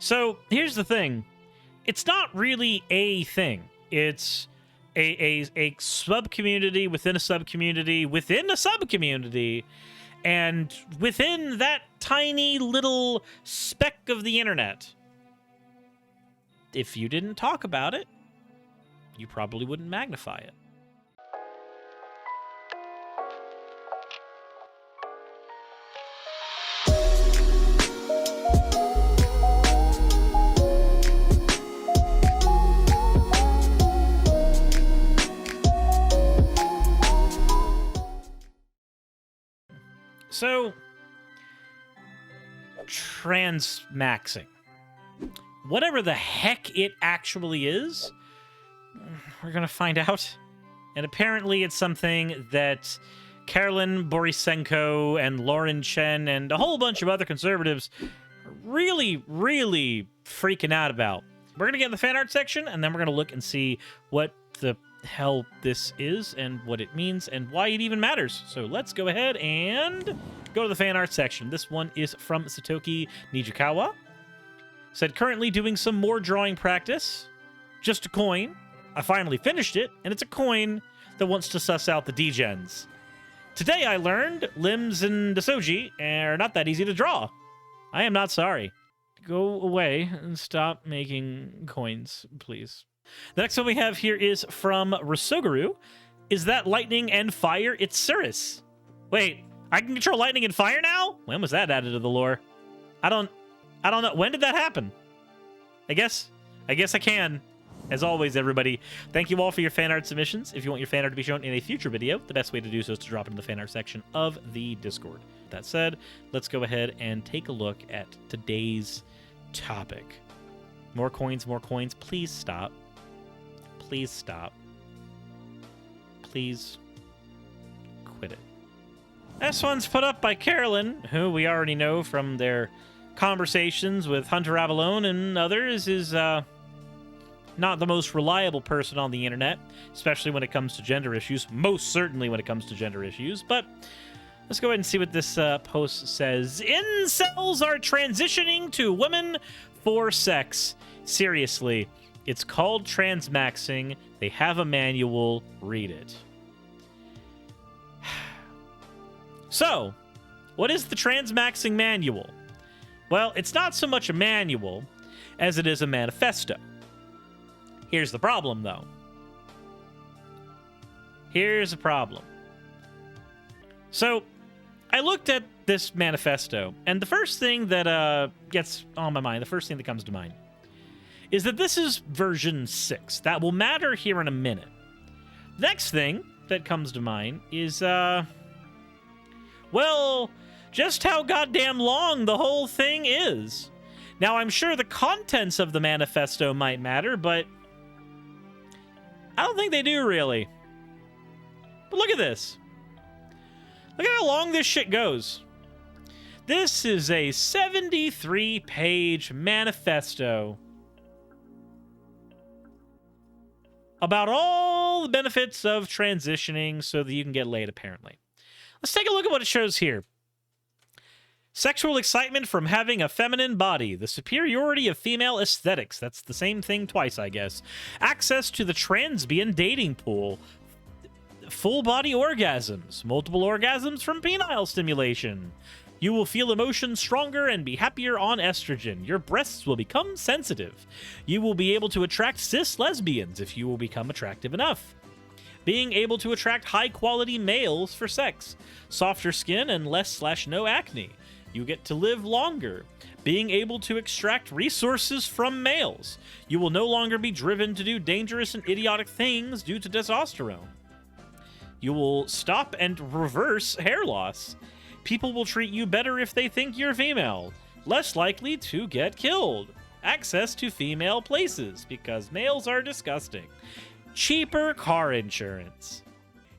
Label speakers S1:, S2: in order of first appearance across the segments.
S1: So here's the thing. It's not really a thing. It's a sub-community within a sub-community within a sub-community. And within that tiny little speck of the internet, if you didn't talk about it, you probably wouldn't magnify it. So, transmaxing. Whatever the heck it actually is, we're going to find out. And apparently it's something that Carolyn Borisenko and Lauren Chen and a whole bunch of other conservatives are really, really freaking out about. We're going to get in the fan art section, and then we're going to look and see what the hell this is and what it means and why it even matters. So let's go ahead and go to the fan art section. This one is from Satoki Nijikawa. Said, currently doing some more drawing practice. Just a coin. I finally finished it, and it's a coin that wants to suss out the degens. Today I learned limbs and Dasoji are not that easy to draw. I am not sorry. Go away and stop making coins, please. The next one we have here is from Rasoguru. Is that lightning and fire? It's Suris. Wait, I can control lightning and fire now? When was that added to the lore? I don't know. When did that happen? I guess I can. As always, everybody, thank you all for your fan art submissions. If you want your fan art to be shown in a future video, the best way to do so is to drop it in the fan art section of the Discord. That said, let's go ahead and take a look at today's topic. More coins, more coins. Please stop. Please stop. Please quit it. This one's put up by Carolyn, who we already know from their conversations with Hunter Avalone and others is not the most reliable person on the internet, especially when it comes to gender issues. Most certainly when it comes to gender issues. But let's go ahead and see what this post says. Incels are transitioning to women for sex. Seriously. It's called Transmaxxing. They have a manual. Read it. So, what is the Transmaxxing manual? Well, it's not so much a manual as it is a manifesto. Here's the problem, though. Here's a problem. So, I looked at this manifesto, and the first thing that gets on my mind, the first thing that comes to mind, is that this is version 6. That will matter here in a minute. Next thing that comes to mind is, well, just how goddamn long the whole thing is. Now, I'm sure the contents of the manifesto might matter, but I don't think they do, really. But look at this. Look at how long this shit goes. This is a 73-page manifesto about all the benefits of transitioning so that you can get laid, apparently. Let's take a look at what it shows here. Sexual excitement from having a feminine body. The superiority of female aesthetics. That's the same thing twice, I guess. Access to the transbian dating pool. Full body orgasms. Multiple orgasms from penile stimulation. You will feel emotions stronger and be happier on estrogen. Your breasts will become sensitive. You will be able to attract cis lesbians if you will become attractive enough. Being able to attract high-quality males for sex. Softer skin and less/no acne. You get to live longer. Being able to extract resources from males. You will no longer be driven to do dangerous and idiotic things due to testosterone. You will stop and reverse hair loss. People will treat you better if they think you're female. Less likely to get killed. Access to female places, because males are disgusting. Cheaper car insurance.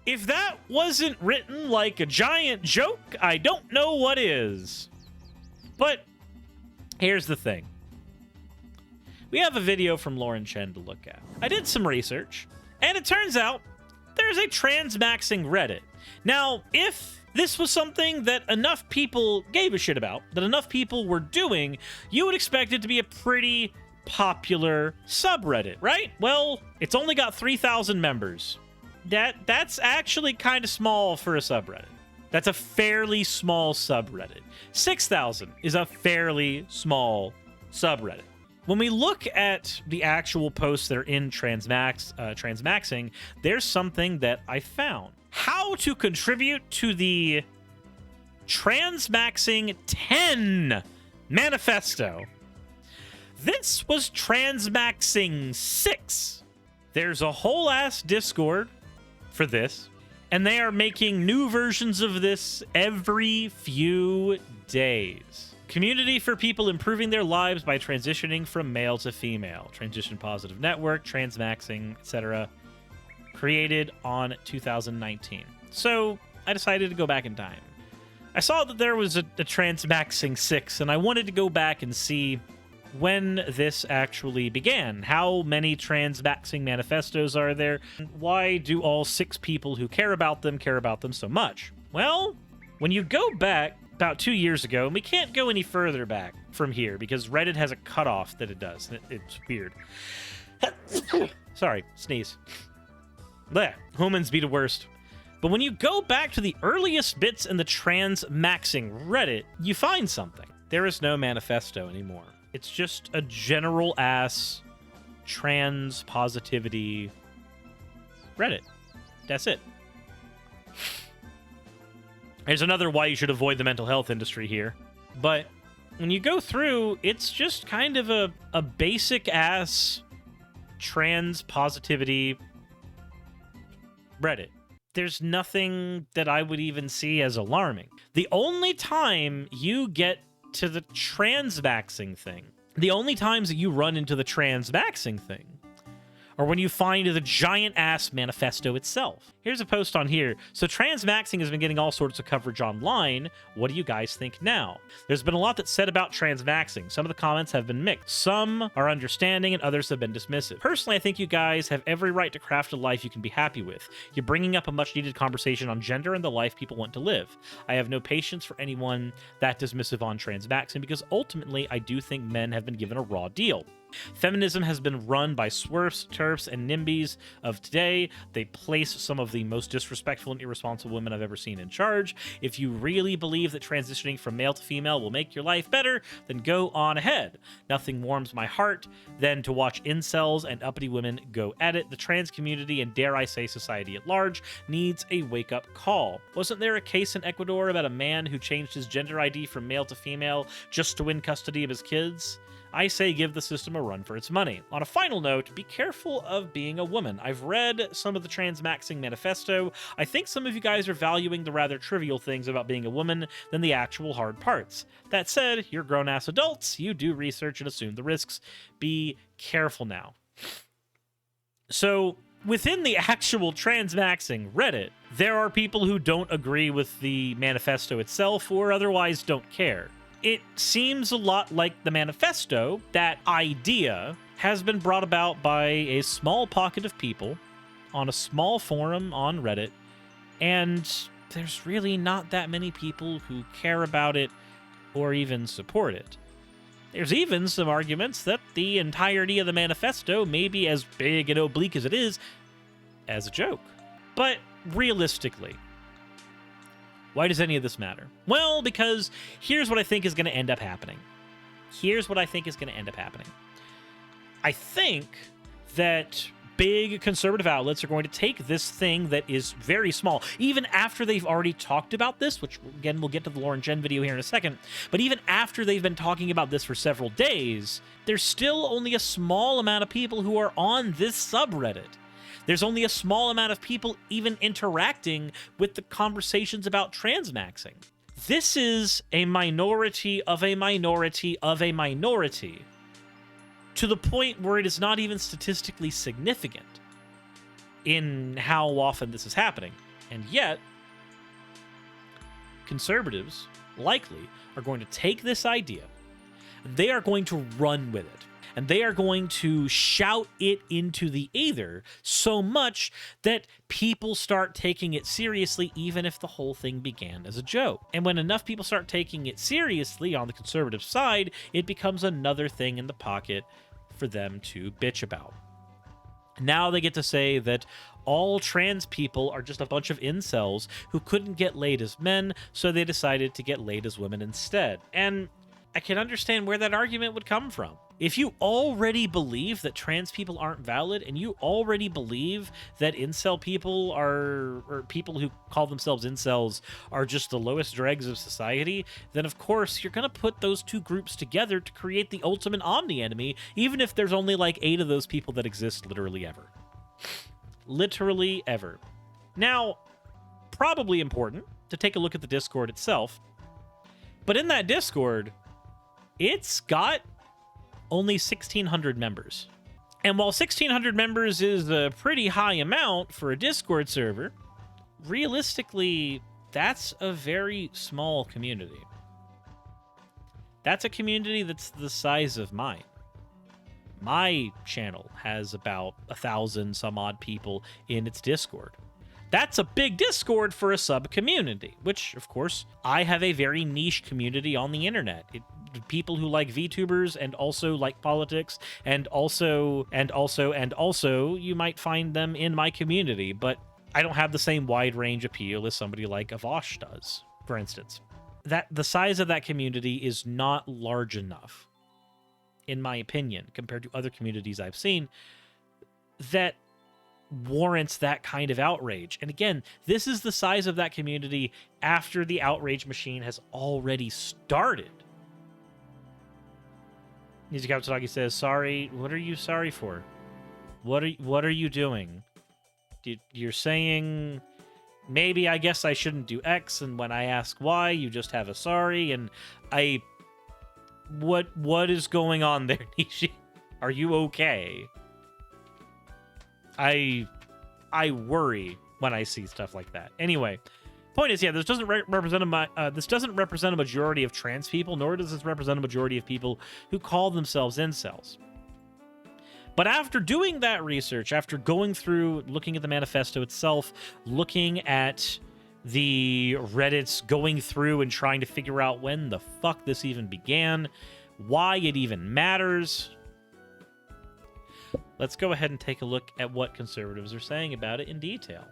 S1: If that wasn't written like a giant joke, I don't know what is. But here's the thing. We have a video from Lauren Chen to look at. I did some research, and it turns out there's a Transmaxxing Reddit. Now, if this was something that enough people gave a shit about, that enough people were doing, you would expect it to be a pretty popular subreddit, right? Well, it's only got 3,000 members. That's actually kind of small for a subreddit. That's a fairly small subreddit. 6,000 is a fairly small subreddit. When we look at the actual posts that are in Transmaxxing, there's something that I found. How to contribute to the Transmaxxing 10 manifesto. This was Transmaxxing 6. There's a whole ass Discord for this, and they are making new versions of this every few days. Community for people improving their lives by transitioning from male to female. Transition Positive Network, Transmaxxing, etc. Created on 2019. So I decided to go back in time. I saw that there was a Transmaxxing 6, and I wanted to go back and see when this actually began. How many Transmaxxing manifestos are there? Why do all 6 people who care about them so much? Well, when you go back about 2 years ago, and we can't go any further back from here because Reddit has a cutoff that it does. It's weird. Sorry, sneeze. Blech, humans be the worst. But when you go back to the earliest bits in the Transmaxxing Reddit, you find something. There is no manifesto anymore. It's just a general-ass trans positivity Reddit. That's it. There's another why you should avoid the mental health industry here. But when you go through, it's just kind of a basic-ass trans positivity Reddit. There's nothing that I would even see as alarming. The only time you get to the Transmaxxing thing, the only times that you run into the Transmaxxing thing, or when you find the giant-ass manifesto itself. Here's a post on here. So Transmaxxing has been getting all sorts of coverage online. What do you guys think now? There's been a lot that's said about Transmaxxing. Some of the comments have been mixed. Some are understanding and others have been dismissive. Personally, I think you guys have every right to craft a life you can be happy with. You're bringing up a much-needed conversation on gender and the life people want to live. I have no patience for anyone that dismissive on Transmaxxing because ultimately I do think men have been given a raw deal. Feminism has been run by swerfs, turfs, and NIMBYs of today. They place some of the most disrespectful and irresponsible women I've ever seen in charge. If you really believe that transitioning from male to female will make your life better, then go on ahead. Nothing warms my heart than to watch incels and uppity women go at it. The trans community, and dare I say society at large, needs a wake-up call. Wasn't there a case in Ecuador about a man who changed his gender ID from male to female just to win custody of his kids? I say give the system a run for its money. On a final note, be careful of being a woman. I've read some of the Transmaxxing manifesto. I think some of you guys are valuing the rather trivial things about being a woman than the actual hard parts. That said, you're grown-ass adults. You do research and assume the risks. Be careful now. So, within the actual Transmaxxing Reddit, there are people who don't agree with the manifesto itself or otherwise don't care. It seems a lot like the manifesto. That idea has been brought about by a small pocket of people on a small forum on Reddit, and there's really not that many people who care about it or even support it. There's even some arguments that the entirety of the manifesto may be as big and oblique as it is as a joke. But realistically, why does any of this matter? Well, because here's what I think is going to end up happening. I think that big conservative outlets are going to take this thing that is very small, even after they've already talked about this, which, again, we'll get to the Lauren Chen video here in a second, but even after they've been talking about this for several days, there's still only a small amount of people who are on this subreddit. There's only a small amount of people even interacting with the conversations about Transmaxxing. This is a minority of a minority of a minority, to the point where it is not even statistically significant in how often this is happening. And yet, conservatives likely are going to take this idea, they are going to run with it, and they are going to shout it into the ether so much that people start taking it seriously, even if the whole thing began as a joke. And when enough people start taking it seriously on the conservative side, it becomes another thing in the pocket for them to bitch about. Now they get to say that all trans people are just a bunch of incels who couldn't get laid as men, so they decided to get laid as women instead. And I can understand where that argument would come from. If you already believe that trans people aren't valid, and you already believe that incel people are, or people who call themselves incels are just the lowest dregs of society, then of course you're going to put those two groups together to create the ultimate omni-enemy, even if there's only like 8 of those people that exist literally ever. Literally ever. Now, probably important to take a look at the Discord itself, but in that Discord, it's got only 1,600 members. And while 1,600 members is a pretty high amount for a Discord server, realistically, that's a very small community. That's a community that's the size of mine. My channel has about 1,000 some odd people in its Discord. That's a big Discord for a sub-community, which, of course, I have a very niche community on the internet. People who like VTubers and also like politics and also you might find them in my community, but I don't have the same wide range appeal as somebody like Avosh does, for instance. That the size of that community is not large enough, in my opinion, compared to other communities I've seen, that warrants that kind of outrage. And again, this is the size of that community after the outrage machine has already started. Nizukatsuragi says, sorry, what are you sorry for? What are you doing? You're saying, maybe I guess I shouldn't do X, and when I ask why, you just have a sorry, and what is going on there, Nishi? Are you okay? I worry when I see stuff like that. Anyway, point is, yeah, this doesn't represent a majority of trans people, nor does this represent a majority of people who call themselves incels. But after doing that research, after going through, looking at the manifesto itself, looking at the Reddits, going through and trying to figure out when the fuck this even began, why it even matters, let's go ahead and take a look at what conservatives are saying about it in detail.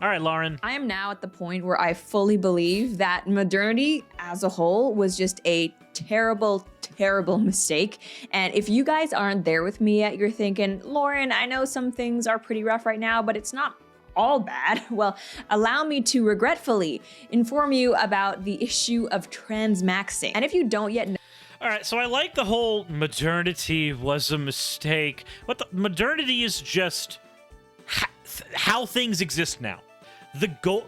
S1: All right, Lauren.
S2: I am now at the point where I fully believe that modernity as a whole was just a terrible, terrible mistake. And if you guys aren't there with me yet, you're thinking, Lauren, I know some things are pretty rough right now, but it's not all bad. Well, allow me to regretfully inform you about the issue of transmaxing. And if you don't yet know,
S1: all right, so I like the whole modernity was a mistake. But the modernity is just how things exist now.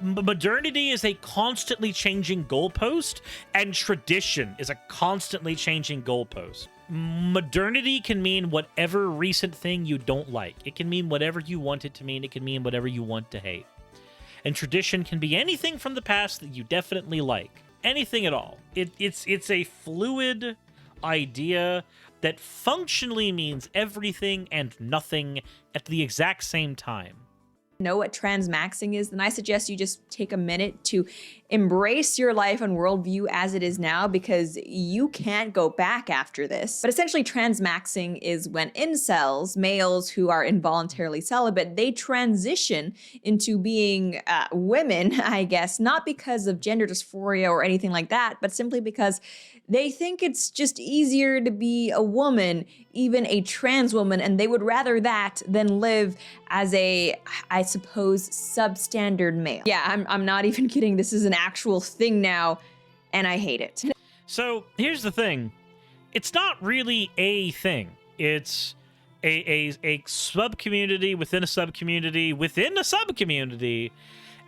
S1: Modernity is a constantly changing goalpost, and tradition is a constantly changing goalpost. Modernity can mean whatever recent thing you don't like. It can mean whatever you want it to mean. It can mean whatever you want to hate. And tradition can be anything from the past that you definitely like. Anything at all. It's a fluid idea that functionally means everything and nothing at the exact same time.
S2: Know what transmaxing is, then I suggest you just take a minute to embrace your life and worldview as it is now, because you can't go back after this. But essentially, transmaxing is when incels, males who are involuntarily celibate, they transition into being women, I guess, not because of gender dysphoria or anything like that, but simply because they think it's just easier to be a woman, even a trans woman, and they would rather that than live as a, I suppose, substandard male. Yeah, I'm not even kidding. This is an actual thing now, and I hate it.
S1: So here's the thing. It's not really a thing. It's a sub-community within a sub-community within a sub-community,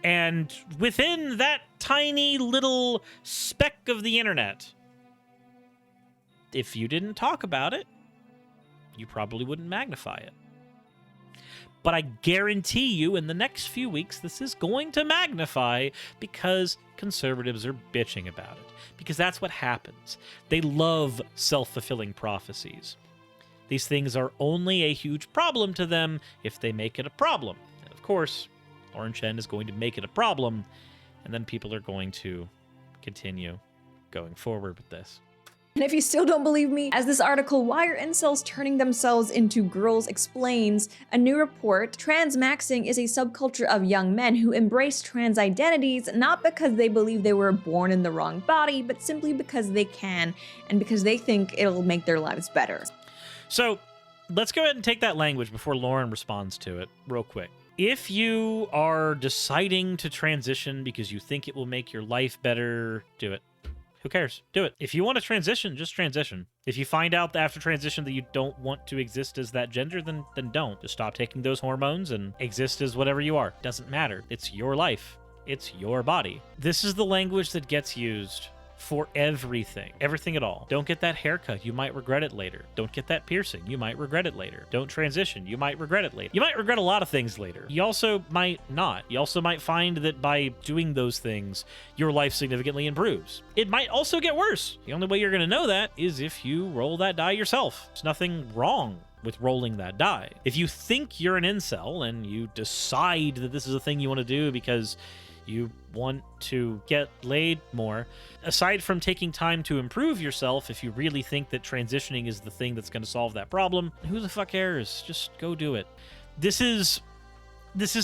S1: and within that tiny little speck of the internet. If you didn't talk about it, you probably wouldn't magnify it. But I guarantee you in the next few weeks, this is going to magnify because conservatives are bitching about it. Because that's what happens. They love self-fulfilling prophecies. These things are only a huge problem to them if they make it a problem. And of course, Lauren Chen is going to make it a problem, and then people are going to continue going forward with this.
S2: And if you still don't believe me, as this article, Why Are Incels Turning Themselves Into Girls, explains, a new report, transmaxing is a subculture of young men who embrace trans identities not because they believe they were born in the wrong body, but simply because they can, and because they think it'll make their lives better.
S1: So let's go ahead and take that language before Lauren responds to it real quick. If you are deciding to transition because you think it will make your life better, do it. Who cares? Do it. If you want to transition, just transition. If you find out after transition that you don't want to exist as that gender, then don't. Just stop taking those hormones and exist as whatever you are. Doesn't matter. It's your life. It's your body. This is the language that gets used for everything. Everything at all. Don't get that haircut. You might regret it later. Don't get that piercing. You might regret it later. Don't transition. You might regret it later. You might regret a lot of things later. You also might not. You also might find that by doing those things, your life significantly improves. It might also get worse. The only way you're going to know that is if you roll that die yourself. There's nothing wrong with rolling that die. If you think you're an incel and you decide that this is a thing you want to do because you want to get laid more, aside from taking time to improve yourself, if you really think that transitioning is the thing that's going to solve that problem, who the fuck cares? Just go do it. This is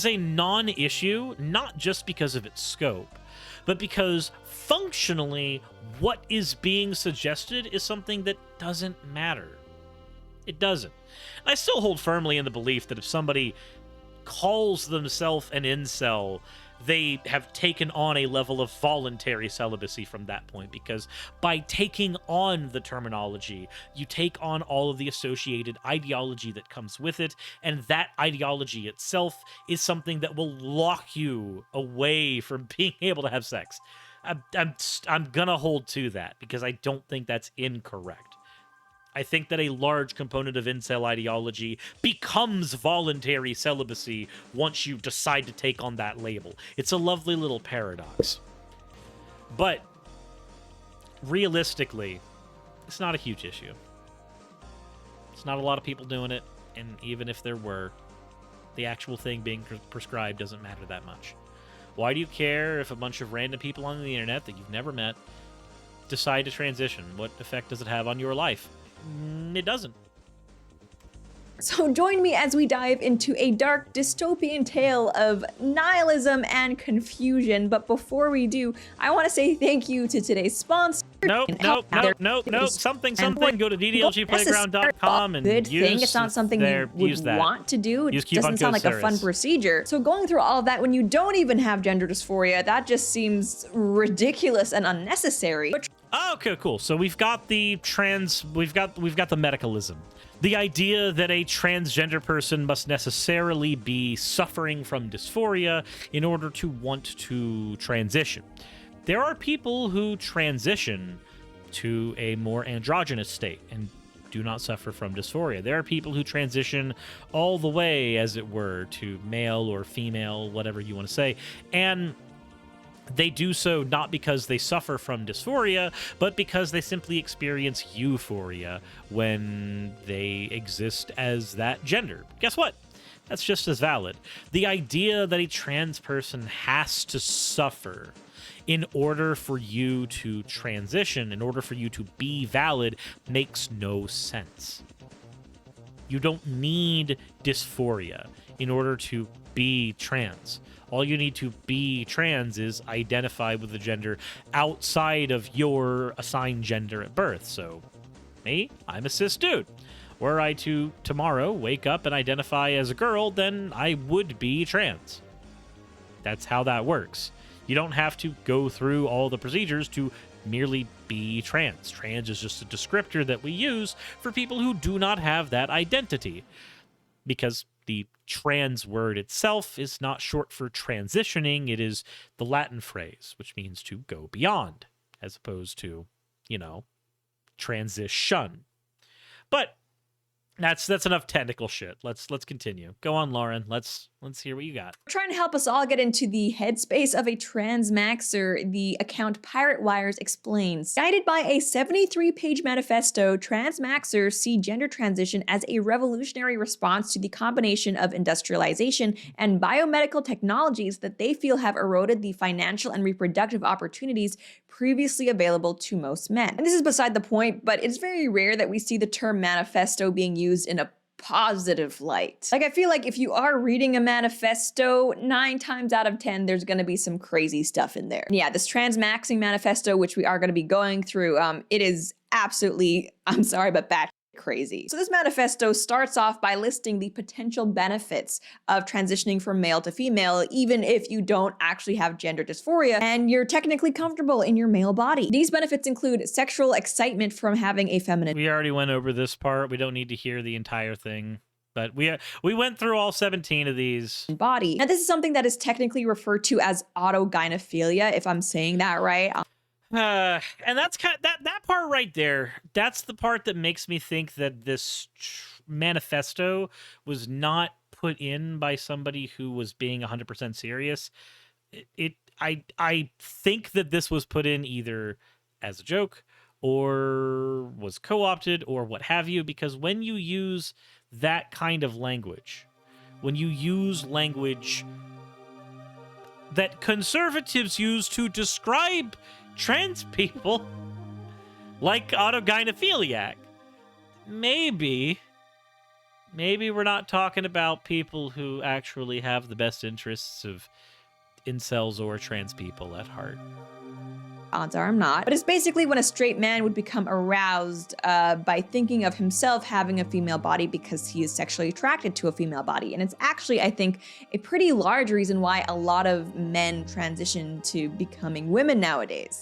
S1: a non-issue, not just because of its scope, but because functionally what is being suggested is something that doesn't matter. It doesn't. And I still hold firmly in the belief that if somebody calls themselves an incel, they have taken on a level of voluntary celibacy from that point, because by taking on the terminology, you take on all of the associated ideology that comes with it, and that ideology itself is something that will lock you away from being able to have sex. I'm gonna hold to that because I don't think that's incorrect. I think that a large component of incel ideology becomes voluntary celibacy once you decide to take on that label. It's a lovely little paradox. But realistically, it's not a huge issue. It's not a lot of people doing it, and even if there were, the actual thing being prescribed doesn't matter that much. Why do you care if a bunch of random people on the internet that you've never met decide to transition? What effect does it have on your life? It doesn't.
S2: So join me as we dive into a dark dystopian tale of nihilism and confusion. But before we do, I want to say thank you to today's sponsor.
S1: Nope. Something. Go to ddlgplayground.com and
S2: good
S1: use
S2: thing. It's not something you would want to do. It doesn't sound like a fun procedure. So going through all of that when you don't even have gender dysphoria, that just seems ridiculous and unnecessary.
S1: Okay, cool. So we've got the we've got the medicalism. The idea that a transgender person must necessarily be suffering from dysphoria in order to want to transition. There are people who transition to a more androgynous state and do not suffer from dysphoria. There are people who transition all the way, as it were, to male or female, whatever you want to say, and they do so not because they suffer from dysphoria, but because they simply experience euphoria when they exist as that gender. Guess what? That's just as valid. The idea that a trans person has to suffer in order for you to transition, in order for you to be valid, makes no sense. You don't need dysphoria in order to be trans. All you need to be trans is identify with the gender outside of your assigned gender at birth. So, me, I'm a cis dude. Were I to tomorrow wake up and identify as a girl, then I would be trans. That's how that works. You don't have to go through all the procedures to merely be trans. Trans is just a descriptor that we use for people who do not have that identity, because the trans word itself is not short for transitioning. It is the Latin phrase, which means to go beyond, as opposed to, transition. But That's enough technical shit. Let's continue. Go on, Lauren. Let's hear what you got.
S2: Trying to help us all get into the headspace of a transmaxer, the account Pirate Wires explains. Guided by a 73-page manifesto, transmaxers see gender transition as a revolutionary response to the combination of industrialization and biomedical technologies that they feel have eroded the financial and reproductive opportunities previously available to most men. And this is beside the point, but it's very rare that we see the term manifesto being used in a positive light. Like, I feel like if you are reading a manifesto, 9 times out of 10, there's gonna be some crazy stuff in there. And yeah, this transmaxing manifesto, which we are gonna be going through, it is absolutely, I'm sorry, but batshit crazy. So this manifesto starts off by listing the potential benefits of transitioning from male to female, even if you don't actually have gender dysphoria and you're technically comfortable in your male body. These benefits include sexual excitement from having a feminine.
S1: We already went over this part. We don't need to hear the entire thing. But we went through all 17 of these.
S2: Body. Now, this is something that is technically referred to as autogynephilia, if I'm saying that right.
S1: And that's kind of, that part right there. That's the part that makes me think that this manifesto was not put in by somebody who was being 100% serious. I think that this was put in either as a joke or was co-opted or what have you, because when you use that kind of language, when you use language that conservatives use to describe trans people, like autogynephiliac, maybe we're not talking about people who actually have the best interests of incels or trans people at heart.
S2: Odds are I'm not. But it's basically when a straight man would become aroused by thinking of himself having a female body because he is sexually attracted to a female body. And it's actually, I think, a pretty large reason why a lot of men transition to becoming women nowadays.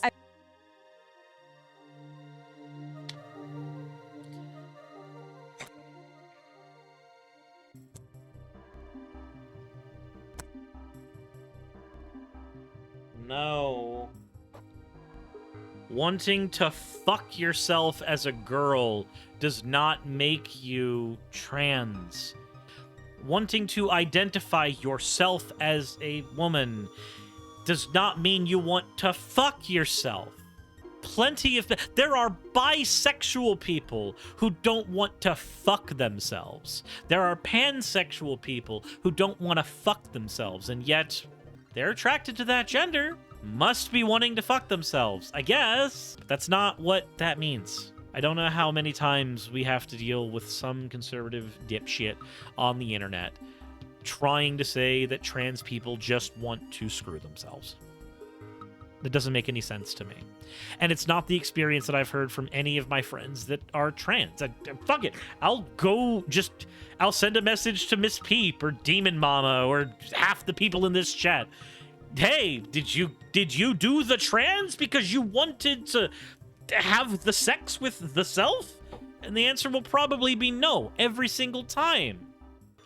S1: No. Wanting to fuck yourself as a girl does not make you trans. Wanting to identify yourself as a woman does not mean you want to fuck yourself. There are bisexual people who don't want to fuck themselves. There are pansexual people who don't want to fuck themselves, and yet they're attracted to that gender. Must be wanting to fuck themselves, I guess. But that's not what that means. I don't know how many times we have to deal with some conservative dipshit on the internet trying to say that trans people just want to screw themselves. That doesn't make any sense to me. And it's not the experience that I've heard from any of my friends that are trans. Fuck it. I'll send a message to Miss Peep or Demon Mama or half the people in this chat. Hey, did you do the trans because you wanted to have the sex with the self? And the answer will probably be no every single time.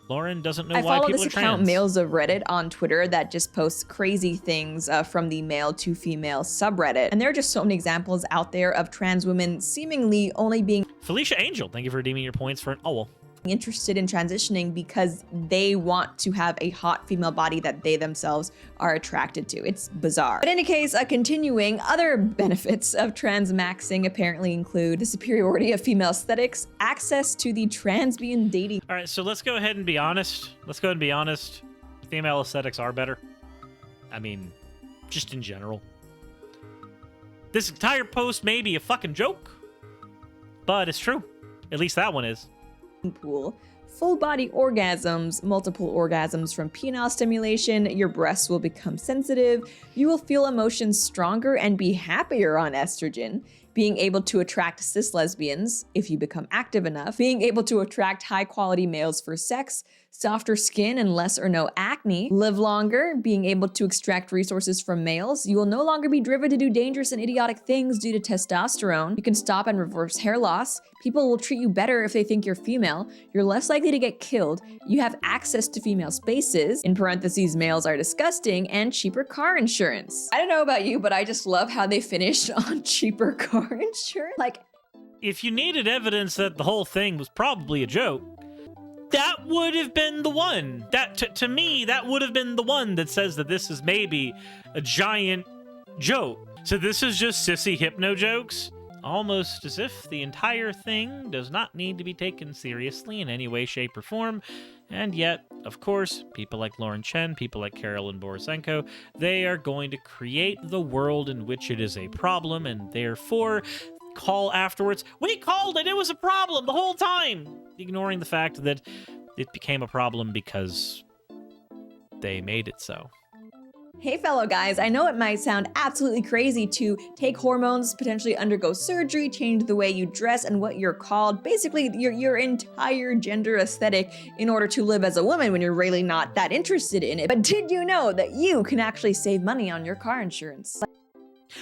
S1: Lauren doesn't know why people are trans.
S2: I follow this account, Males of Reddit, on Twitter that just posts crazy things from the male to female subreddit. And there are just so many examples out there of trans women seemingly only being
S1: Felicia Angel, thank you for redeeming your points for an owl.
S2: Interested in transitioning because they want to have a hot female body that they themselves are attracted to. It's bizarre. But in any case, continuing, other benefits of transmaxing apparently include the superiority of female aesthetics, access to the transbian dating.
S1: All right, so let's go ahead and be honest. Female aesthetics are better. I mean, just in general. This entire post may be a fucking joke, but it's true. At least that one is.
S2: Pool, full body orgasms, multiple orgasms from penile stimulation, your breasts will become sensitive, you will feel emotions stronger and be happier on estrogen, being able to attract cis lesbians if you become active enough, being able to attract high quality males for sex, softer skin and less or no acne, live longer, being able to extract resources from males. You will no longer be driven to do dangerous and idiotic things due to testosterone. You can stop and reverse hair loss. People will treat you better if they think you're female. You're less likely to get killed. You have access to female spaces. In parentheses, males are disgusting, and cheaper car insurance. I don't know about you, but I just love how they finish on cheaper car insurance. Like,
S1: if you needed evidence that the whole thing was probably a joke, that would have been the one. To me, that would have been the one that says that this is maybe a giant joke. So this is just sissy hypno jokes? Almost as if the entire thing does not need to be taken seriously in any way, shape, or form. And yet, of course, people like Lauren Chen, people like Carolyn Borisenko, they are going to create the world in which it is a problem, and therefore call afterwards, we called it was a problem the whole time, ignoring the fact that it became a problem because they made it so.
S2: Hey fellow guys, I know it might sound absolutely crazy to take hormones, potentially undergo surgery, change the way you dress and what you're called, basically your entire gender aesthetic in order to live as a woman when you're really not that interested in it. But did you know that you can actually save money on your car insurance?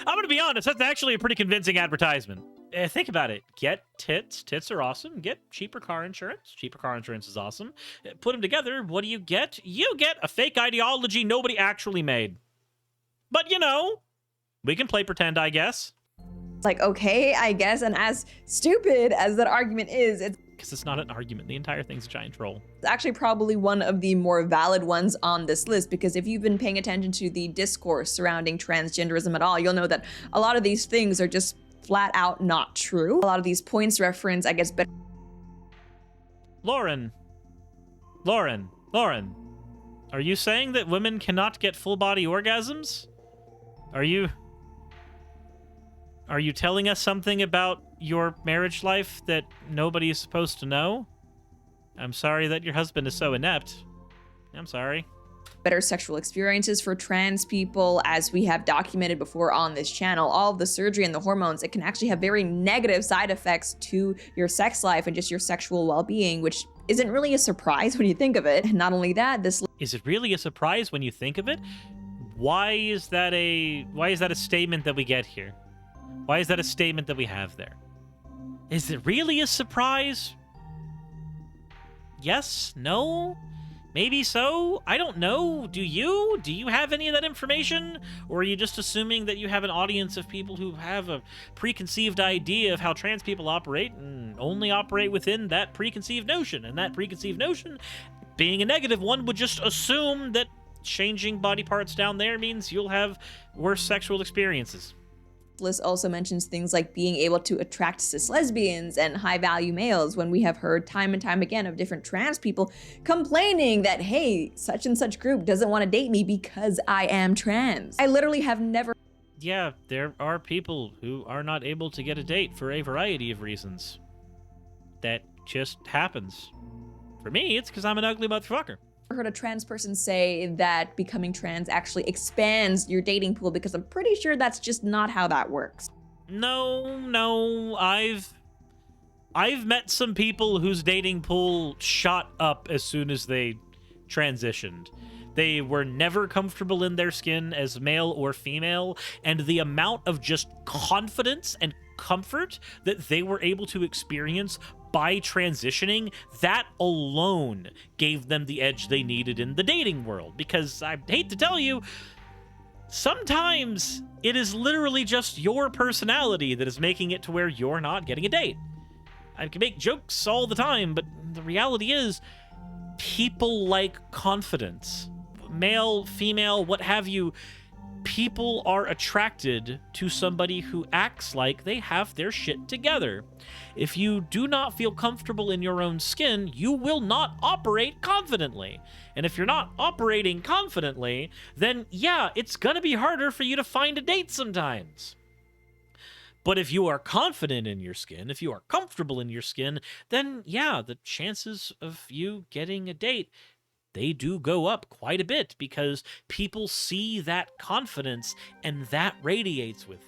S1: I'm gonna be honest, that's actually a pretty convincing advertisement. Think about it. Get tits. Tits are awesome. Get cheaper car insurance. Cheaper car insurance is awesome. Put them together. What do you get? You get a fake ideology nobody actually made. But, you know, we can play pretend, I guess.
S2: It's like, okay, I guess. And as stupid as that argument is, it's
S1: because it's not an argument. The entire thing's a giant troll.
S2: It's actually probably one of the more valid ones on this list, because if you've been paying attention to the discourse surrounding transgenderism at all, you'll know that a lot of these things are just flat out not true. A lot of these points reference, I guess, better.
S1: Lauren, are you saying that women cannot get full body orgasms? Are you telling us something about your marriage life that nobody is supposed to know? I'm sorry that your husband is so inept. I'm sorry.
S2: Better sexual experiences for trans people, as we have documented before on this channel. All of the surgery and the hormones, it can actually have very negative side effects to your sex life and just your sexual well-being, which isn't really a surprise when you think of it. Not only that,
S1: is it really a surprise when you think of it? Why is that a statement that we get here? Why is that a statement that we have there? Is it really a surprise? Yes? No? Maybe so? I don't know. Do you? Do you have any of that information? Or are you just assuming that you have an audience of people who have a preconceived idea of how trans people operate and only operate within that preconceived notion? And that preconceived notion, being a negative one, would just assume that changing body parts down there means you'll have worse sexual experiences.
S2: list also mentions things like being able to attract cis lesbians and high-value males, when we have heard time and time again of different trans people complaining that, hey, such and such group doesn't want to date me because I am trans. I literally have never...
S1: Yeah, there are people who are not able to get a date for a variety of reasons. That just happens. For me, it's because I'm an ugly motherfucker.
S2: I heard a trans person say that becoming trans actually expands your dating pool, because I'm pretty sure that's just not how that works.
S1: No, I've met some people whose dating pool shot up as soon as they transitioned. They were never comfortable in their skin as male or female, and the amount of just confidence and comfort that they were able to experience by transitioning, that alone gave them the edge they needed in the dating world. Because I hate to tell you, sometimes it is literally just your personality that is making it to where you're not getting a date. I can make jokes all the time, but the reality is people like confidence. Male, female, what have you, people are attracted to somebody who acts like they have their shit together. If you do not feel comfortable in your own skin, you will not operate confidently. And if you're not operating confidently, then yeah, it's gonna be harder for you to find a date sometimes. But if you are confident in your skin, if you are comfortable in your skin, then yeah, the chances of you getting a date, they do go up quite a bit, because people see that confidence and that radiates with.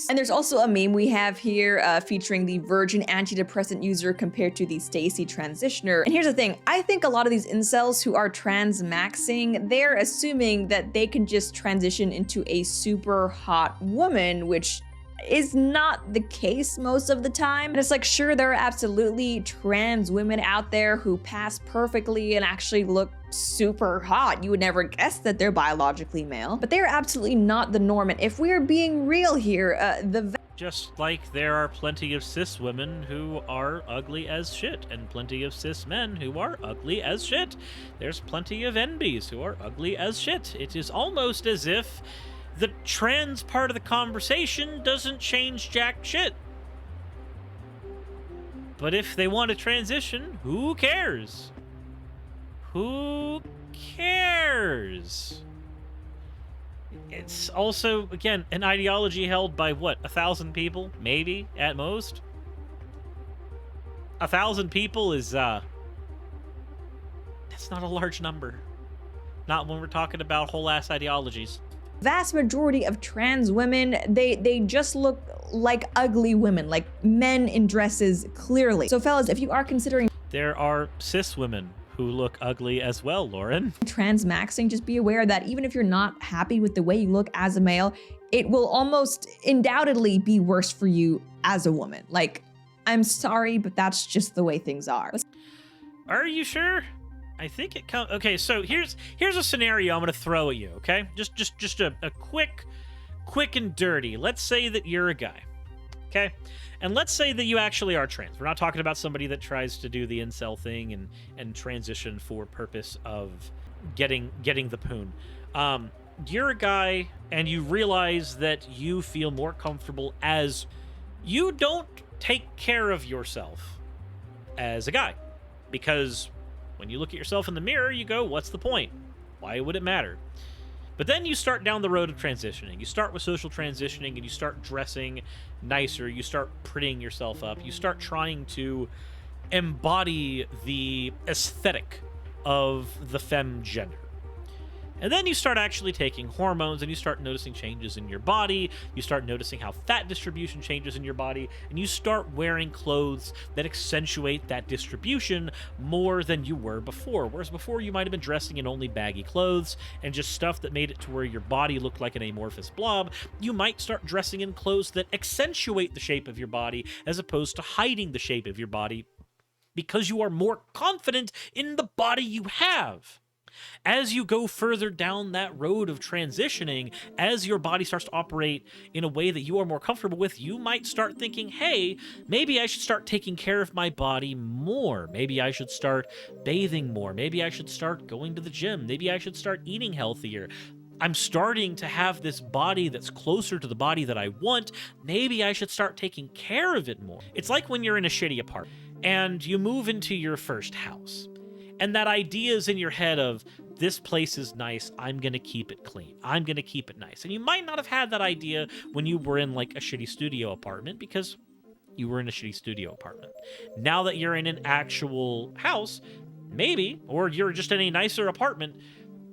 S2: And there's also a meme we have here featuring the virgin antidepressant user compared to the Stacy transitioner. And here's the thing, I think a lot of these incels who are transmaxing, they're assuming that they can just transition into a super hot woman, which is not the case most of the time. And it's like, sure, there are absolutely trans women out there who pass perfectly and actually look super hot. You would never guess that they're biologically male, but they're absolutely not the norm. And if we're being real here, the
S1: Just like there are plenty of cis women who are ugly as shit, and plenty of cis men who are ugly as shit. There's plenty of NBs who are ugly as shit. It is almost as if the trans part of the conversation doesn't change jack shit. But if they want to transition, who cares? Who cares? It's also, again, an ideology held by, what, 1,000 people? Maybe, at most? 1,000 people is, that's not a large number. Not when we're talking about whole-ass ideologies.
S2: Vast majority of trans women, they just look like ugly women, like men in dresses, clearly. So fellas, if you are considering
S1: There are cis women who look ugly as well, Lauren.
S2: transmaxing, just be aware that even if you're not happy with the way you look as a male, it will almost undoubtedly be worse for you as a woman. Like, I'm sorry, but that's just the way things are.
S1: Are you sure? I think it comes. Okay, so here's a scenario I'm gonna throw at you. Okay, just a quick and dirty. Let's say that you're a guy. Okay, and let's say that you actually are trans. We're not talking about somebody that tries to do the incel thing and transition for purpose of getting the poon. You're a guy, and you realize that you feel more comfortable as you don't take care of yourself as a guy, because when you look at yourself in the mirror, you go, what's the point? Why would it matter? But then you start down the road of transitioning. You start with social transitioning, and you start dressing nicer. You start prettying yourself up. You start trying to embody the aesthetic of the femme gender. And then you start actually taking hormones, and you start noticing changes in your body. You start noticing how fat distribution changes in your body, and you start wearing clothes that accentuate that distribution more than you were before. Whereas before you might have been dressing in only baggy clothes and just stuff that made it to where your body looked like an amorphous blob. You might start dressing in clothes that accentuate the shape of your body as opposed to hiding the shape of your body, because you are more confident in the body you have. As you go further down that road of transitioning, as your body starts to operate in a way that you are more comfortable with, you might start thinking, hey, maybe I should start taking care of my body more. Maybe I should start bathing more. Maybe I should start going to the gym. Maybe I should start eating healthier. I'm starting to have this body that's closer to the body that I want. Maybe I should start taking care of it more. It's like when you're in a shitty apartment and you move into your first house. And that idea is in your head of, this place is nice, I'm going to keep it clean. I'm going to keep it nice. And you might not have had that idea when you were in like a shitty studio apartment, because you were in a shitty studio apartment. Now that you're in an actual house, maybe, or you're just in a nicer apartment,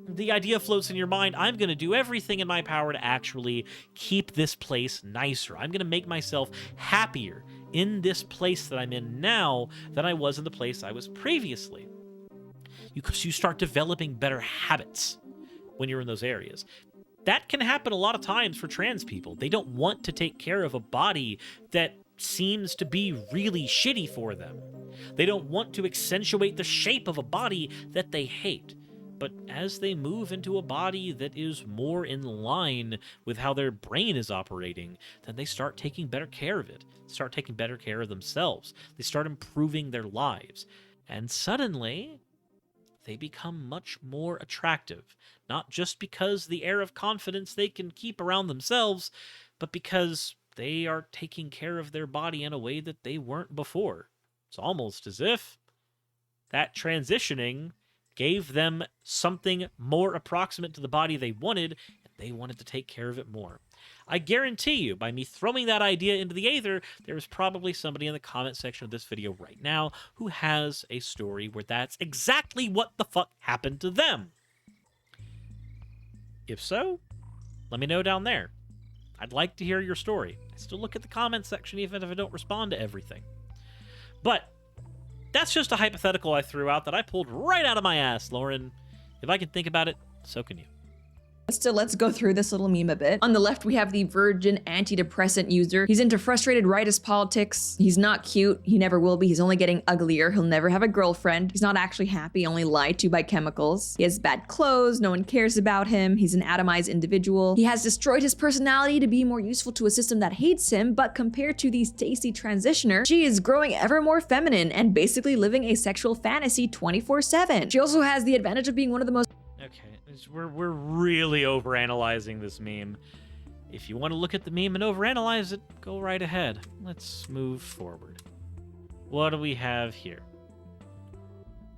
S1: the idea floats in your mind, I'm going to do everything in my power to actually keep this place nicer. I'm going to make myself happier in this place that I'm in now than I was in the place I was previously. You start developing better habits when you're in those areas. That can happen a lot of times for trans people. They don't want to take care of a body that seems to be really shitty for them. They don't want to accentuate the shape of a body that they hate. But as they move into a body that is more in line with how their brain is operating, then they start taking better care of it, start taking better care of themselves. They start improving their lives. And suddenly, they become much more attractive, not just because the air of confidence they can keep around themselves, but because they are taking care of their body in a way that they weren't before. It's almost as if that transitioning gave them something more approximate to the body they wanted, and they wanted to take care of it more. I guarantee you, by me throwing that idea into the aether, there is probably somebody in the comment section of this video right now who has a story where that's exactly what the fuck happened to them. If so, let me know down there. I'd like to hear your story. I still look at the comment section even if I don't respond to everything. But that's just a hypothetical I threw out that I pulled right out of my ass, Lauren. If I can think about it, so can you.
S2: Let's go through this little meme a bit. On the left, we have the virgin antidepressant user. He's into frustrated rightist politics. He's not cute. He never will be. He's only getting uglier. He'll never have a girlfriend. He's not actually happy, only lied to by chemicals. He has bad clothes. No one cares about him. He's an atomized individual. He has destroyed his personality to be more useful to a system that hates him, but compared to the Stacy transitioner, she is growing ever more feminine and basically living a sexual fantasy 24/7. She also has the advantage of being one of the most
S1: We're really overanalyzing this meme. If you want to look at the meme and overanalyze it, go right ahead. Let's move forward. What do we have here?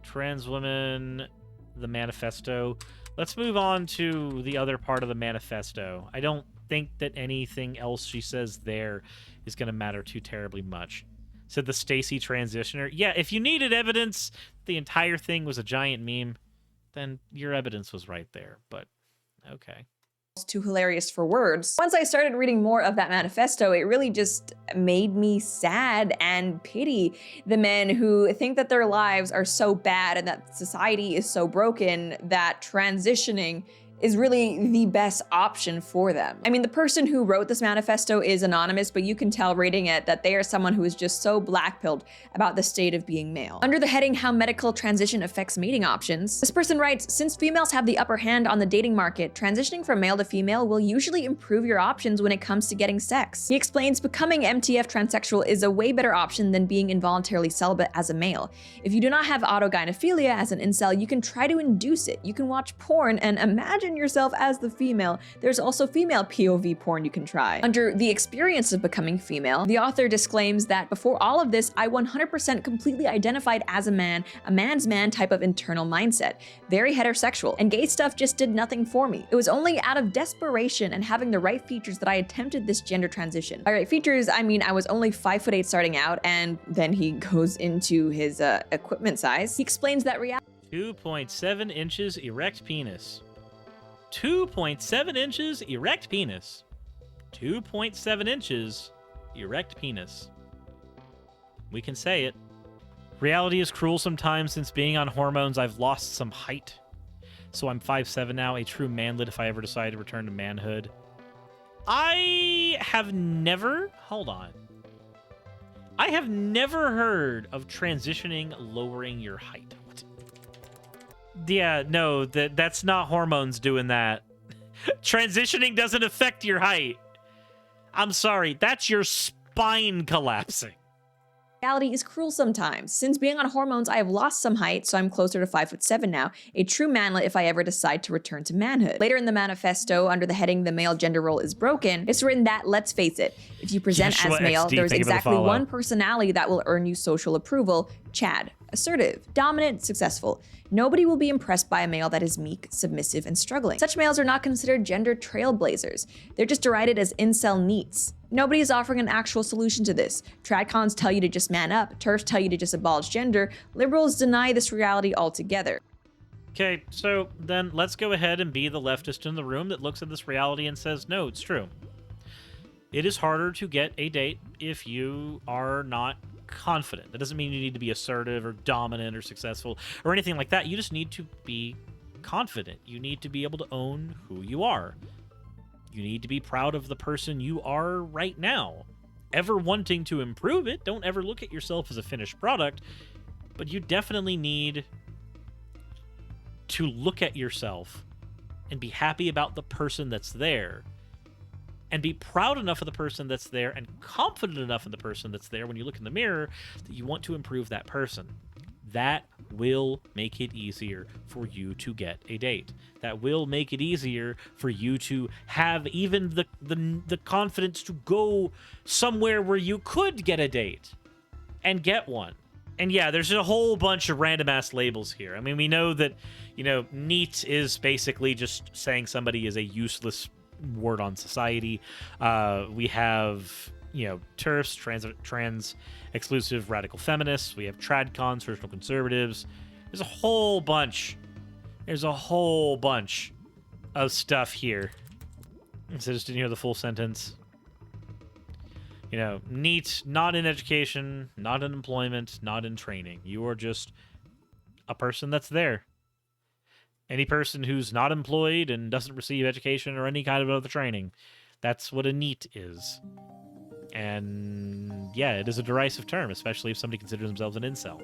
S1: Trans women, the manifesto. Let's move on to the other part of the manifesto. I don't think that anything else she says there is going to matter too terribly much. Said the Stacy transitioner. Yeah, if you needed evidence the entire thing was a giant meme, then your evidence was right there, but okay.
S2: Too hilarious for words. Once I started reading more of that manifesto, it really just made me sad and pity the men who think that their lives are so bad and that society is so broken that transitioning is really the best option for them. I mean, the person who wrote this manifesto is anonymous, but you can tell reading it that they are someone who is just so blackpilled about the state of being male. Under the heading, How Medical Transition Affects Mating Options, this person writes, since females have the upper hand on the dating market, transitioning from male to female will usually improve your options when it comes to getting sex. He explains, becoming MTF transsexual is a way better option than being involuntarily celibate as a male. If you do not have autogynephilia as an incel, you can try to induce it. You can watch porn and imagine yourself as the female. There's also female POV porn you can try. Under the experience of becoming female, the author disclaims that before all of this, I 100% completely identified as a man's man type of internal mindset, very heterosexual, and gay stuff just did nothing for me. It was only out of desperation and having the right features that I attempted this gender transition. By right features, I mean I was only 5'8" starting out, and then he goes into his equipment size. He explains that reality
S1: 2.7 inches erect penis. 2.7 inches erect penis. 2.7 inches erect penis. We can say it. Reality is cruel sometimes. Since being on hormones, I've lost some height. So I'm 5'7" now, a true manlet if I ever decide to return to manhood. I have never... Hold on. I have never heard of transitioning lowering your height. What? Yeah, no, that's not hormones doing that. Transitioning doesn't affect your height. I'm sorry, that's your spine collapsing.
S2: Reality is cruel sometimes. Since being on hormones, I have lost some height, so I'm closer to 5'7" now, a true manlet if I ever decide to return to manhood. Later in the manifesto, under the heading The Male Gender Role is Broken, it's written that, let's face it, if you present as male, there's exactly one personality that will earn you social approval, Chad. Assertive, dominant, successful. Nobody will be impressed by a male that is meek, submissive, and struggling. Such males are not considered gender trailblazers. They're just derided as incel neats. Nobody is offering an actual solution to this. Tradcons tell you to just man up, TERFs tell you to just abolish gender, liberals deny this reality altogether.
S1: Okay, so then let's go ahead and be the leftist in the room that looks at this reality and says, no, it's true. It is harder to get a date if you are not confident. That doesn't mean you need to be assertive or dominant or successful or anything like that. You just need to be confident. You need to be able to own who you are. You need to be proud of the person you are right now. Ever wanting to improve it, don't ever look at yourself as a finished product, but you definitely need to look at yourself and be happy about the person that's there. And be proud enough of the person that's there and confident enough in the person that's there when you look in the mirror that you want to improve that person. That will make it easier for you to get a date. That will make it easier for you to have even the confidence to go somewhere where you could get a date and get one. And yeah, there's a whole bunch of random ass labels here. I mean, we know that, neat is basically just saying somebody is a useless word on society. We have, TERFs, trans exclusive radical feminists. We have tradcons, traditional conservatives. There's a whole bunch. There's a whole bunch of stuff here. So just didn't hear the full sentence. Neat, not in education, not in employment, not in training. You are just a person that's there. Any person who's not employed and doesn't receive education or any kind of other training. That's what a NEET is. And yeah, it is a derisive term, especially if somebody considers themselves an incel.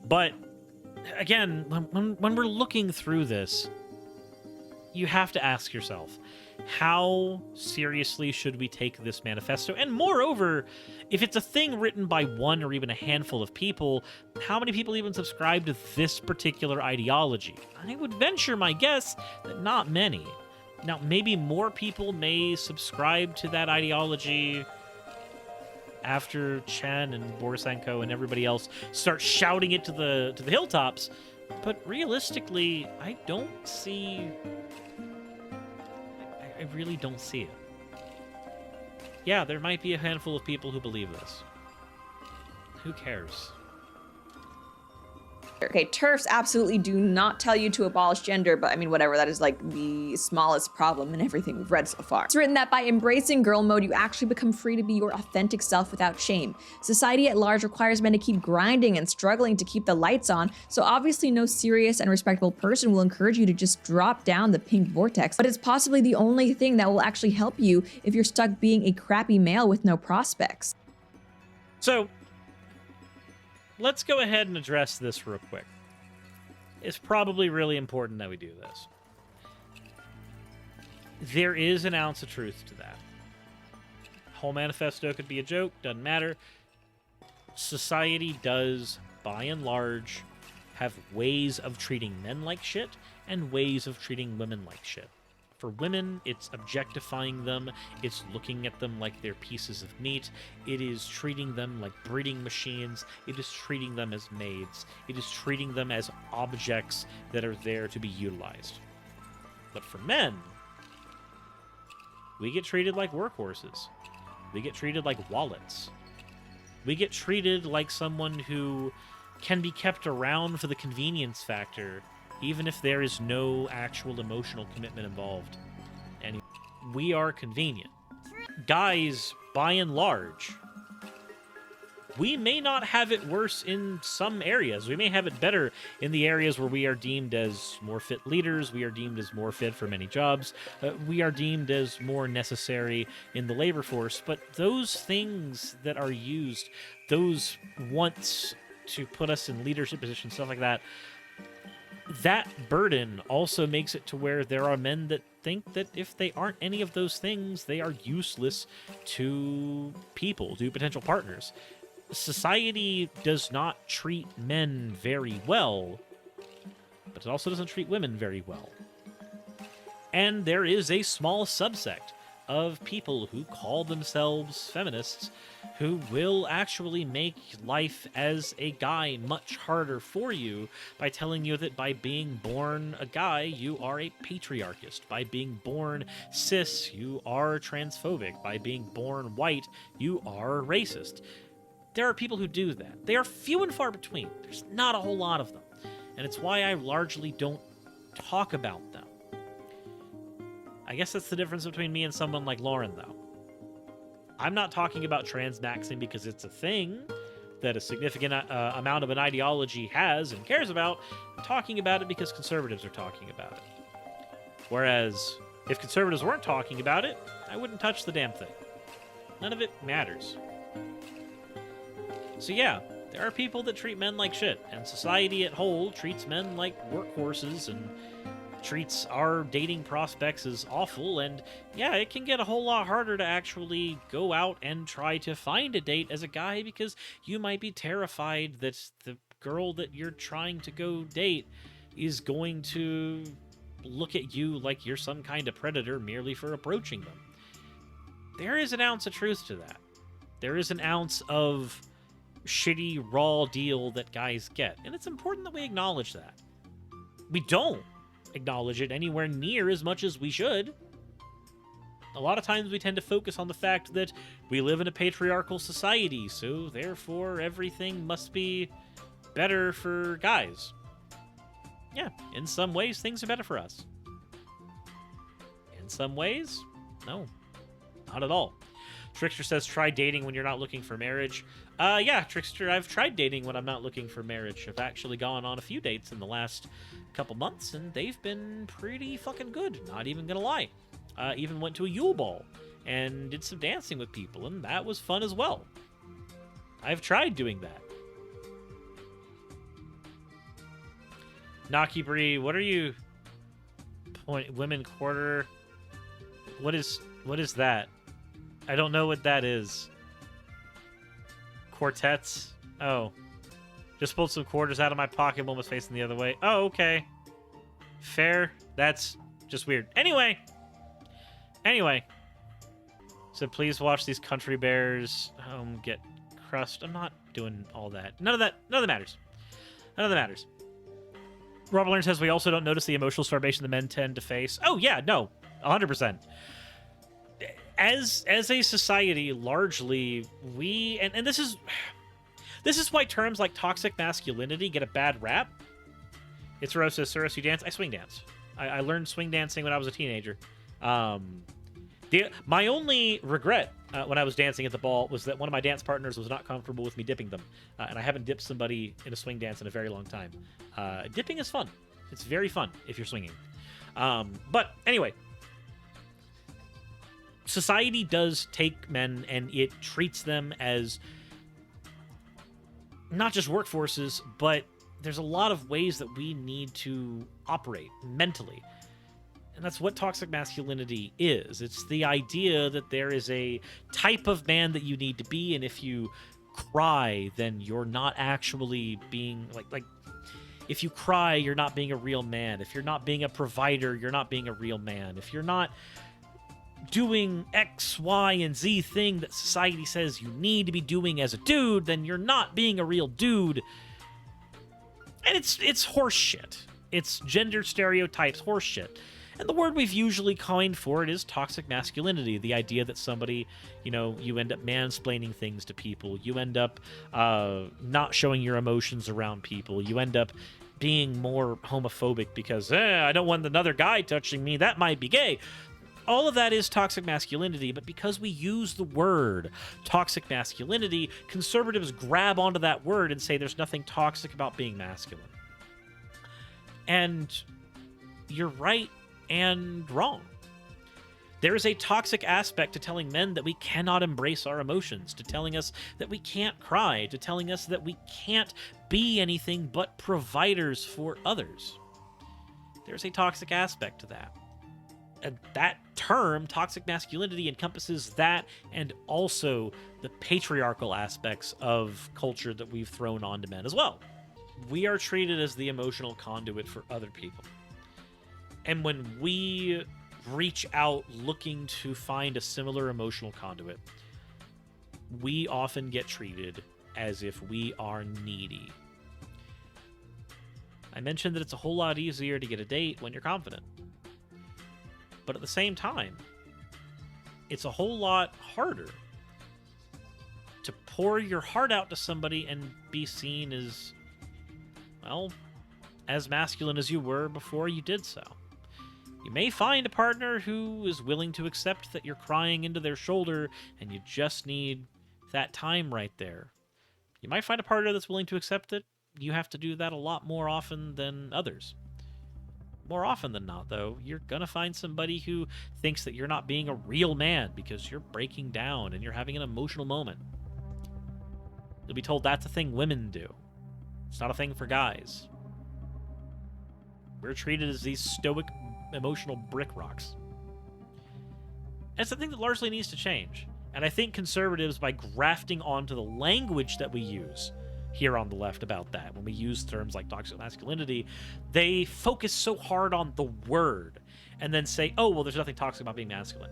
S1: But again, when we're looking through this, you have to ask yourself, how seriously should we take this manifesto? And moreover, if it's a thing written by one or even a handful of people, how many people even subscribe to this particular ideology? I would venture my guess that not many. Now, maybe more people may subscribe to that ideology after Chen and Borisenko and everybody else start shouting it to the hilltops, but realistically, I really don't see it. Yeah, there might be a handful of people who believe this. Who cares?
S2: Okay, TERFs absolutely do not tell you to abolish gender, but I mean, whatever, that is like the smallest problem in everything we've read so far. It's written that by embracing girl mode, you actually become free to be your authentic self without shame. Society at large requires men to keep grinding and struggling to keep the lights on, so obviously no serious and respectable person will encourage you to just drop down the pink vortex, but it's possibly the only thing that will actually help you if you're stuck being a crappy male with no prospects.
S1: So, let's go ahead and address this real quick. It's probably really important that we do this. There is an ounce of truth to that. Whole manifesto could be a joke, doesn't matter. Society does, by and large, have ways of treating men like shit and ways of treating women like shit. For women, it's objectifying them, it's looking at them like they're pieces of meat, it is treating them like breeding machines, it is treating them as maids, it is treating them as objects that are there to be utilized. But for men, we get treated like workhorses. We get treated like wallets. We get treated like someone who can be kept around for the convenience factor, even if there is no actual emotional commitment involved. And we are convenient. Guys, by and large, we may not have it worse in some areas. We may have it better in the areas where we are deemed as more fit leaders, we are deemed as more fit for many jobs, we are deemed as more necessary in the labor force. But those things that are used, those wants to put us in leadership positions, stuff like that, that burden also makes it to where there are men that think that if they aren't any of those things, they are useless to people, to potential partners. Society does not treat men very well, but it also doesn't treat women very well. And there is a small subsect of people who call themselves feminists who will actually make life as a guy much harder for you by telling you that by being born a guy, you are a patriarchist. By being born cis, you are transphobic. By being born white, you are racist. There are people who do that. They are few and far between. There's not a whole lot of them. And it's why I largely don't talk about them. I guess that's the difference between me and someone like Lauren, though. I'm not talking about transmaxing because it's a thing that a significant amount of an ideology has and cares about. I'm talking about it because conservatives are talking about it. Whereas, if conservatives weren't talking about it, I wouldn't touch the damn thing. None of it matters. So yeah, there are people that treat men like shit, and society at whole treats men like workhorses and treats our dating prospects as awful, and yeah, it can get a whole lot harder to actually go out and try to find a date as a guy because you might be terrified that the girl that you're trying to go date is going to look at you like you're some kind of predator merely for approaching them. There is an ounce of truth to that. There is an ounce of shitty raw deal that guys get, and it's important that we acknowledge that. We don't acknowledge it anywhere near as much as we should. A lot of times we tend to focus on the fact that we live in a patriarchal society, so therefore everything must be better for guys. Yeah, in some ways things are better for us. In some ways, no, not at all. Trickster says, try dating when you're not looking for marriage. Yeah, Trickster, I've tried dating when I'm not looking for marriage. I've actually gone on a few dates in the last couple months, and they've been pretty fucking good. Not even gonna lie. Even went to a Yule Ball and did some dancing with people, and that was fun as well. I've tried doing that. Naki Bree, what are you... Women quarter... What is that? I don't know what that is. Quartets? Oh. Just pulled some quarters out of my pocket, one was facing the other way. Oh, okay. Fair. That's just weird. Anyway. So please watch these country bears get crushed. I'm not doing all that. None of that matters. None of that matters. Robert Learn says we also don't notice the emotional starvation the men tend to face. Oh, yeah, no. 100%. As a society, largely, we... And this is why terms like toxic masculinity get a bad rap. It's Rose says, Suris, you dance? I swing dance. I learned swing dancing when I was a teenager. My only regret when I was dancing at the ball was that one of my dance partners was not comfortable with me dipping them. And I haven't dipped somebody in a swing dance in a very long time. Dipping is fun. It's very fun if you're swinging. But anyway, society does take men and it treats them as not just workforces, but there's a lot of ways that we need to operate mentally. And that's what toxic masculinity is. It's the idea that there is a type of man that you need to be, and if you cry, then you're not actually being like if you cry, you're not being a real man. If you're not being a provider, you're not being a real man. If you're not doing X, Y, and Z thing that society says you need to be doing as a dude, then you're not being a real dude. And it's horse shit. It's gender stereotypes horse shit. And the word we've usually coined for it is toxic masculinity. The idea that somebody, you end up mansplaining things to people. You end up not showing your emotions around people. You end up being more homophobic because, I don't want another guy touching me. That might be gay. All of that is toxic masculinity, but because we use the word toxic masculinity, conservatives grab onto that word and say there's nothing toxic about being masculine. And you're right and wrong. There is a toxic aspect to telling men that we cannot embrace our emotions, to telling us that we can't cry, to telling us that we can't be anything but providers for others. There's a toxic aspect to that. And that term, toxic masculinity, encompasses that and also the patriarchal aspects of culture that we've thrown onto men as well. We are treated as the emotional conduit for other people. And when we reach out looking to find a similar emotional conduit, we often get treated as if we are needy. I mentioned that it's a whole lot easier to get a date when you're confident. But at the same time, it's a whole lot harder to pour your heart out to somebody and be seen as, well, as masculine as you were before you did so. You may find a partner who is willing to accept that you're crying into their shoulder and you just need that time right there. You might find a partner that's willing to accept that you have to do that a lot more often than others. More often than not, though, you're gonna find somebody who thinks that you're not being a real man because you're breaking down and you're having an emotional moment. You'll be told that's a thing women do. It's not a thing for guys. We're treated as these stoic, emotional brick rocks. And it's something that largely needs to change. And I think conservatives, by grafting onto the language that we use here on the left about that, when we use terms like toxic masculinity, they focus so hard on the word and then say, oh, well, there's nothing toxic about being masculine,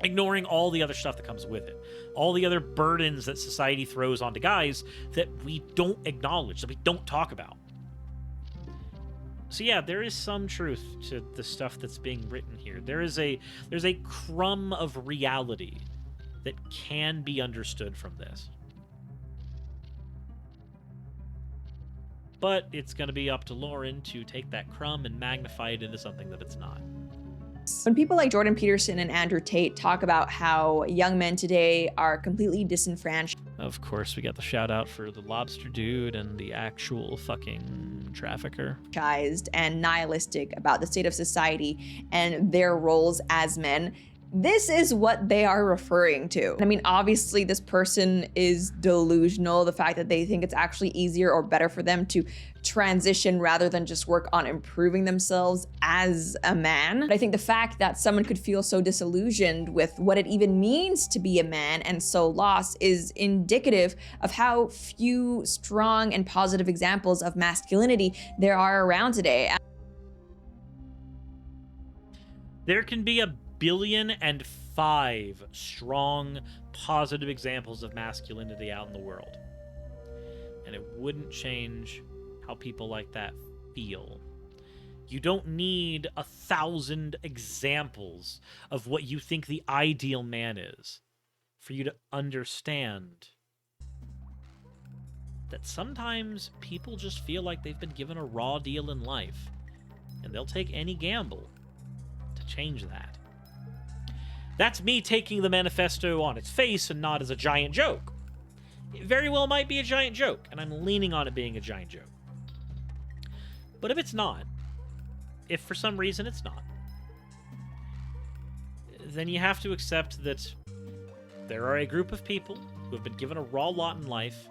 S1: ignoring all the other stuff that comes with it, all the other burdens that society throws onto guys that we don't acknowledge, that we don't talk about. So yeah, there is some truth to the stuff that's being written here. There's a crumb of reality that can be understood from this. But it's going to be up to Lauren to take that crumb and magnify it into something that it's not.
S2: When people like Jordan Peterson and Andrew Tate talk about how young men today are completely disenfranchised,
S1: of course, we got the shout out for the lobster dude and the actual fucking trafficker.
S2: And nihilistic about the state of society and their roles as men, this is what they are referring to. I mean, obviously, this person is delusional. The fact that they think it's actually easier or better for them to transition rather than just work on improving themselves as a man. But I think the fact that someone could feel so disillusioned with what it even means to be a man and so lost is indicative of how few strong and positive examples of masculinity there are around today.
S1: There can be 1,000,000,005 strong, positive examples of masculinity out in the world. And it wouldn't change how people like that feel. You don't need 1,000 examples of what you think the ideal man is for you to understand that sometimes people just feel like they've been given a raw deal in life, and they'll take any gamble to change that. That's me taking the manifesto on its face and not as a giant joke. It very well might be a giant joke, and I'm leaning on it being a giant joke. But if it's not, if for some reason it's not, then you have to accept that there are a group of people who have been given a raw lot in life,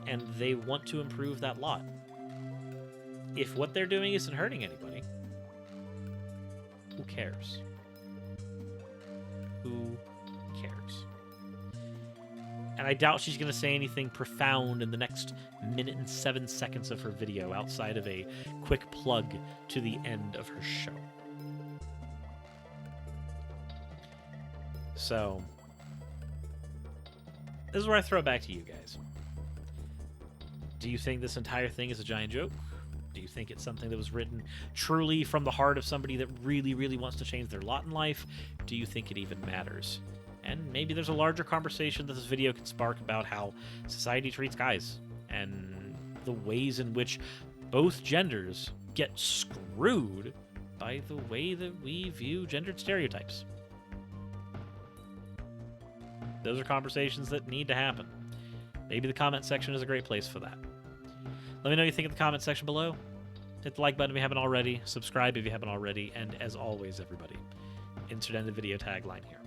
S1: and they want to improve that lot. If what they're doing isn't hurting anybody, who cares? Who cares? And I doubt she's going to say anything profound in the next 1:07 of her video outside of a quick plug to the end of her show. So, this is where I throw it back to you guys. Do you think this entire thing is a giant joke? Do you think it's something that was written truly from the heart of somebody that really, really wants to change their lot in life? Do you think it even matters? And maybe there's a larger conversation that this video can spark about how society treats guys and the ways in which both genders get screwed by the way that we view gendered stereotypes. Those are conversations that need to happen. Maybe the comment section is a great place for that. Let me know what you think in the comment section below. Hit the like button if you haven't already. Subscribe if you haven't already. And as always, everybody, insert end the video tagline here.